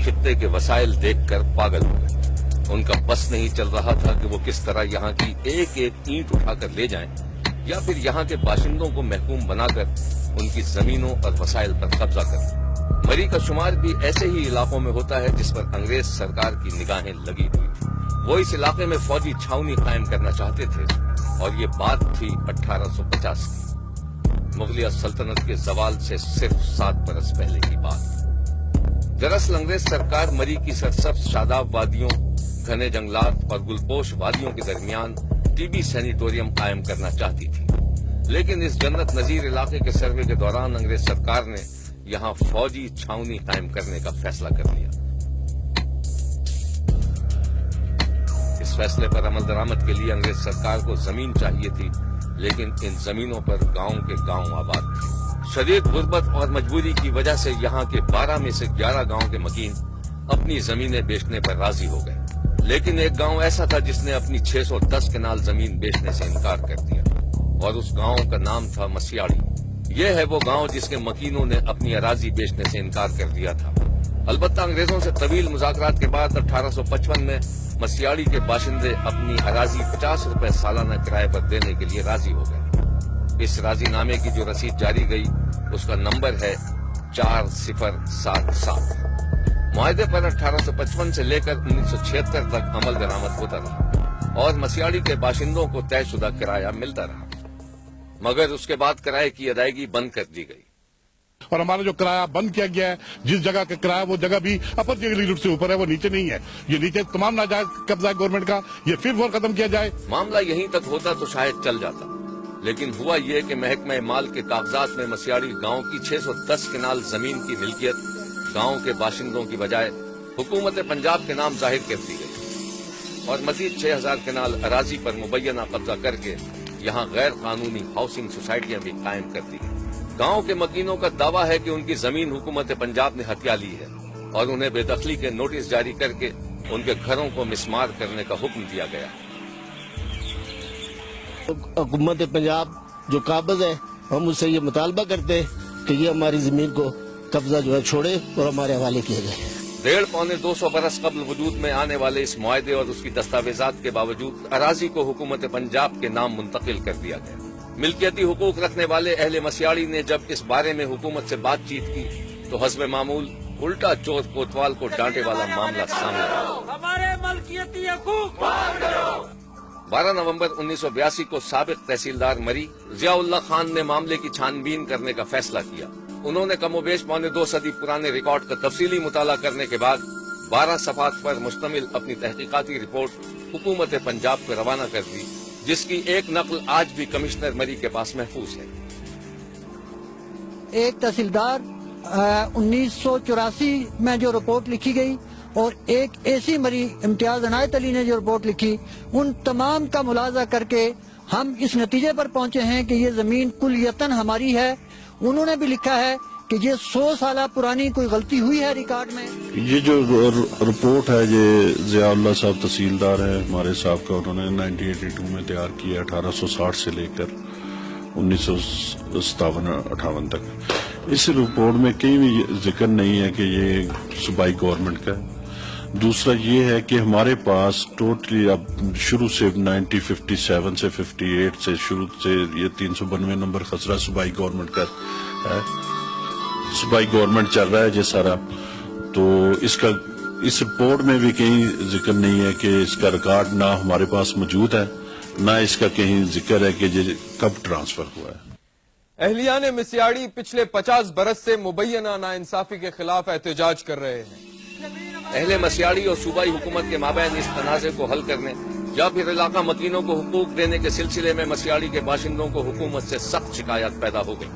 खित्ते के वसाइल देखकर पागल हो गए। उनका बस नहीं चल रहा था कि वो किस तरह यहाँ की एक एक ईंट उठाकर ले जाएं या फिर यहाँ के बाशिंदों को महकूम बनाकर उनकी जमीनों और वसाइल पर कब्जा करें। मरी का शुमार भी ऐसे ही इलाकों में होता है जिस पर अंग्रेज सरकार की निगाहें लगी हुई थी। वो इस इलाके में फौजी छावनी कायम करना चाहते थे और ये बात थी 1850 की, मुगलिया सल्तनत के जवाल से सिर्फ 7 बरस पहले की बात। दरअसल अंग्रेज सरकार मरी की सरसब्ज शादाब वादियों, घने जंगलात और गुलपोश वादियों के दरमियान टीबी सैनिटोरियम कायम करना चाहती थी, लेकिन इस जन्नत नजीर इलाके के सर्वे के दौरान अंग्रेज सरकार ने यहाँ फौजी छावनी कायम करने का फैसला कर लिया। इस फैसले पर अमल दरामद के लिए अंग्रेज सरकार को जमीन चाहिए थी, लेकिन इन जमीनों पर गांव के गांव आबाद थे। शदीद गुर्बत और मजबूरी की वजह से यहाँ के 12 में से 11 गांव के मकीन अपनी जमीनें बेचने पर राजी हो गए, लेकिन एक गांव ऐसा था जिसने अपनी 610 कनाल जमीन बेचने से इनकार कर दिया और उस गांव का नाम था मसियाड़ी। ये है वो गांव जिसके मकीनों ने अपनी अराजी बेचने से इनकार कर दिया था। अलबत्ता अंग्रेजों से तवील मुज़ाकरात के बाद 1855 में मसियाड़ी के बाशिंदे अपनी अराजी 50 रुपए सालाना किराए पर देने के लिए राजी हो गए। इस राजीनामे की जो रसीद जारी गई उसका नंबर है 4077। मुआहदे पर 1855 से लेकर 1976 तक अमल दरामद होता रहा और मसियाड़ी के बाशिंदों को तयशुदा किराया मिलता रहा, मगर उसके बाद किराए की अदायगी बंद कर दी गई। और हमारा जो किराया बंद किया गया है, जिस जगह का किराया वो जगह भी अपर जेगली रूट से ऊपर है, वो नीचे नहीं है। ये नीचे तमाम नाजायज कब्जा है गवर्नमेंट का, ये फिर वो खत्म किया जाए। मामला यहीं तक होता तो शायद चल जाता, लेकिन हुआ ये कि महकमा माल के कागजात में मसियाड़ी गांव की 610 कनाल जमीन की मिल्कियत गांव के बाशिंदों की बजाय हुकूमत पंजाब के नाम जाहिर कर दी गई और मजीद 6000 कनाल अराजी पर मुबैना कब्जा करके यहाँ गैर कानूनी हाउसिंग सोसाइटियां भी कायम कर दी गई। गांव के मकीनों का दावा है कि उनकी जमीन हुकूमत पंजाब ने हथिया ली है और उन्हें बेदखली के नोटिस जारी करके उनके घरों को मिसमार करने का हुक्म दिया गया। हुकूमत पंजाब जो काबिज है, हम उससे ये मुतालबा करते हैं कि ये हमारी जमीन को कब्जा जो है छोड़े और हमारे हवाले किए जाए। 150-200 बरस कबल वजूद में आने वाले इस मुआहदे और उसकी दस्तावेजात के बावजूद अराजी को हुकूमत पंजाब के नाम मुंतकिल कर दिया गया। मिल्कियती हुकूक रखने वाले अहले मसियाड़ी ने जब इस बारे में हुकूमत से बातचीत की तो हस्ब मामूल उल्टा चोर कोतवाल को डांटे वाला मामला सामने आया। हमारे मिल्कियती हुकूक 12 नवंबर 1982 को साबिक तहसीलदार मरी जियाउल्लाह खान ने मामले की छानबीन करने का फैसला किया। उन्होंने कमोबेश 2 सदी पुराने रिकॉर्ड का तफसीली मुताला करने के बाद 12 सफात पर मुश्तमिल अपनी तहकीकाती रिपोर्ट हुकूमत पंजाब को रवाना कर दी, जिसकी एक नकल आज भी कमिश्नर मरी के पास महफूज है। एक तहसीलदार 1984 में जो रिपोर्ट लिखी गई और एक एसी मरी इम्तियाज अनायत अली ने जो रिपोर्ट लिखी, उन तमाम का मुलाजा करके हम इस नतीजे पर पहुंचे हैं कि ये जमीन कुलियतन हमारी है। उन्होंने भी लिखा है कि ये 100 साल पुरानी कोई गलती हुई है रिकॉर्ड में। ये जो रिपोर्ट है ये जियाउल्लाह साहब तहसीलदार है हमारे साहब का, उन्होंने 1982 में तैयार किया, 1860 से लेकर 1957-58 तक। इस रिपोर्ट में कहीं भी जिक्र नहीं है कि ये सूबाई गवर्नमेंट का है। दूसरा ये है कि हमारे पास टोटली अब शुरू से 1957 से 58 से शुरू से ये 392 नंबर खसरा सूबाई गवर्नमेंट का है। सूबाई गवर्नमेंट चल रहा है ये सारा, तो इसका इस रिपोर्ट में भी कहीं जिक्र नहीं है कि इसका रिकॉर्ड ना हमारे पास मौजूद है, ना इसका कहीं जिक्र है कि ये कब ट्रांसफर हुआ है। अहलियान मिसियाड़ी पिछले 50 बरस से मुबैना नाइंसाफी के खिलाफ एहतजाज कर रहे हैं। अहले मसियाड़ी और सूबाई हुकूमत के माबैन इस तनाज़े को हल करने या फिर इलाका मकीनों को हुकूक देने के सिलसिले में मसियाड़ी के बाशिंदों को हुकूमत से सख्त शिकायत पैदा हो गई।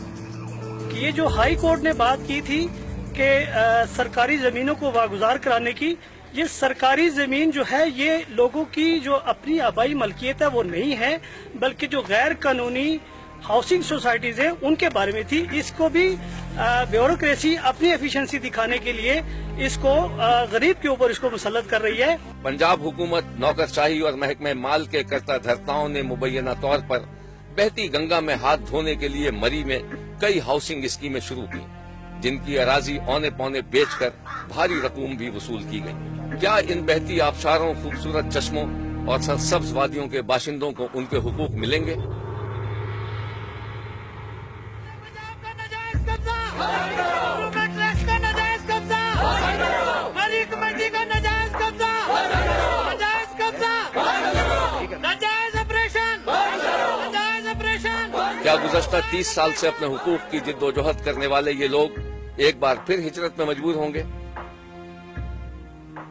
ये जो हाई कोर्ट ने बात की थी कि सरकारी जमीनों को वागुजार कराने की, ये सरकारी जमीन जो है ये लोगों की जो अपनी आबाई मलकियत है वो नहीं है, बल्कि जो गैर कानूनी हाउसिंग सोसाइटीज हैं उनके बारे में थी। इसको भी ब्यूरोक्रेसी अपनी एफिशिएंसी दिखाने के लिए इसको गरीब के ऊपर इसको मुसल्लत कर रही है। पंजाब हुकूमत, नौकरशाही और महकमे माल के कर्ता धर्ताओं ने मुबैना तौर पर बहती गंगा में हाथ धोने के लिए मरी में कई हाउसिंग स्कीमें शुरू की, जिन की अराजी औने पौने बेचकर भारी रकूम भी वसूल की गई। क्या इन बहती आबशारों, खूबसूरत चश्मों और सरसब्ज वादियों के बाशिंदों को उनके हुकूक मिलेंगे? क्या गुज़श्ता 30 साल से अपने हुकूक की जिद्दोजहद करने वाले ये लोग एक बार फिर हिजरत में मजबूर होंगे?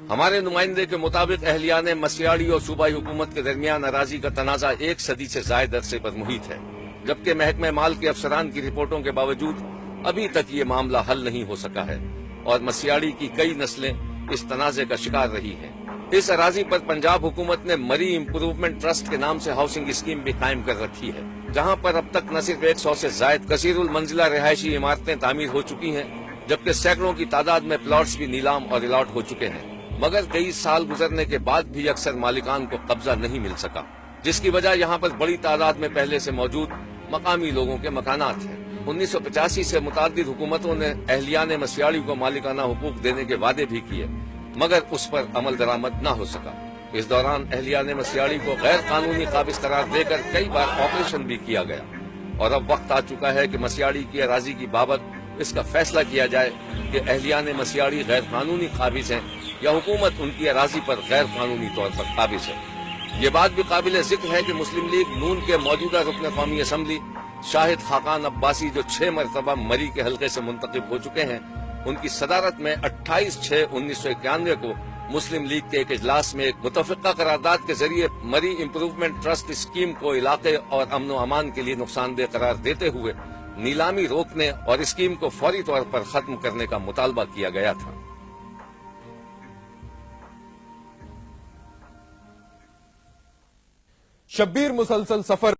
हमारे नुमाइंदे के मुताबिक अहलियाने मसियाड़ी और सूबाई हुकूमत के दरमियान अराजी का तनाजा 1 सदी से जायद अरसे पर मुहित है, जबकि महकमे माल के अफसरान की रिपोर्टों के बावजूद अभी तक ये मामला हल नहीं हो सका है और मसियाड़ी की कई नस्लें इस तनाजे का शिकार रही हैं। इस अराजी पर पंजाब हुकूमत ने मरी इम्प्रूवमेंट ट्रस्ट के नाम से हाउसिंग स्कीम भी कायम कर रखी है, जहां पर अब तक न सिर्फ 100 से जायद कसीरुल मंजिला रिहायशी इमारतें तामीर हो चुकी हैं, जबकि सैकड़ों की तादाद में प्लॉट्स भी नीलाम और अलॉट हो चुके हैं, मगर कई साल गुजरने के बाद भी अक्सर मालिकान को कब्जा नहीं मिल सका, जिसकी वजह यहाँ पर बड़ी तादाद में पहले से मौजूद मकामी लोगों के मकानात हैं। 1985 से मुताद्दिद हुकूमतों ने अहलियाने मसियाड़ी को मालिकाना हुकूक देने के वादे भी किए, मगर उस पर अमल दरामद न हो सका। इस दौरान अहलियाने मसियाड़ी को गैर कानूनी काबिज करार देकर कई बार ऑपरेशन भी किया गया और अब वक्त आ चुका है कि मसियाड़ी की अराजी की बाबत इसका फैसला किया जाए कि अहलियाने मसियाड़ी गैर कानूनी काबिज हैं या हुकूमत उनकी अराजी पर गैर कानूनी तौर पर काबिज है। ये बात भी काबिल जिक्र है कि मुस्लिम लीग नून के मौजूदा रुकन कौमी असम्बली शाहिद खाकान अब्बासी, जो 6 मरतबा मरी के हल्के से मुंतखब हो चुके हैं, उनकी सदारत में 28/6/1991 को मुस्लिम लीग के एक इजलास में एक मुतफ़िक़ा करारदाद के जरिए मरी इम्प्रूवमेंट ट्रस्ट स्कीम को इलाके और अमन व अमान के लिए नुकसानदेह करार देते हुए नीलामी रोकने और स्कीम को फौरी तौर पर खत्म करने का मुतालबा किया गया था। शब्बीर मुसलसल सफर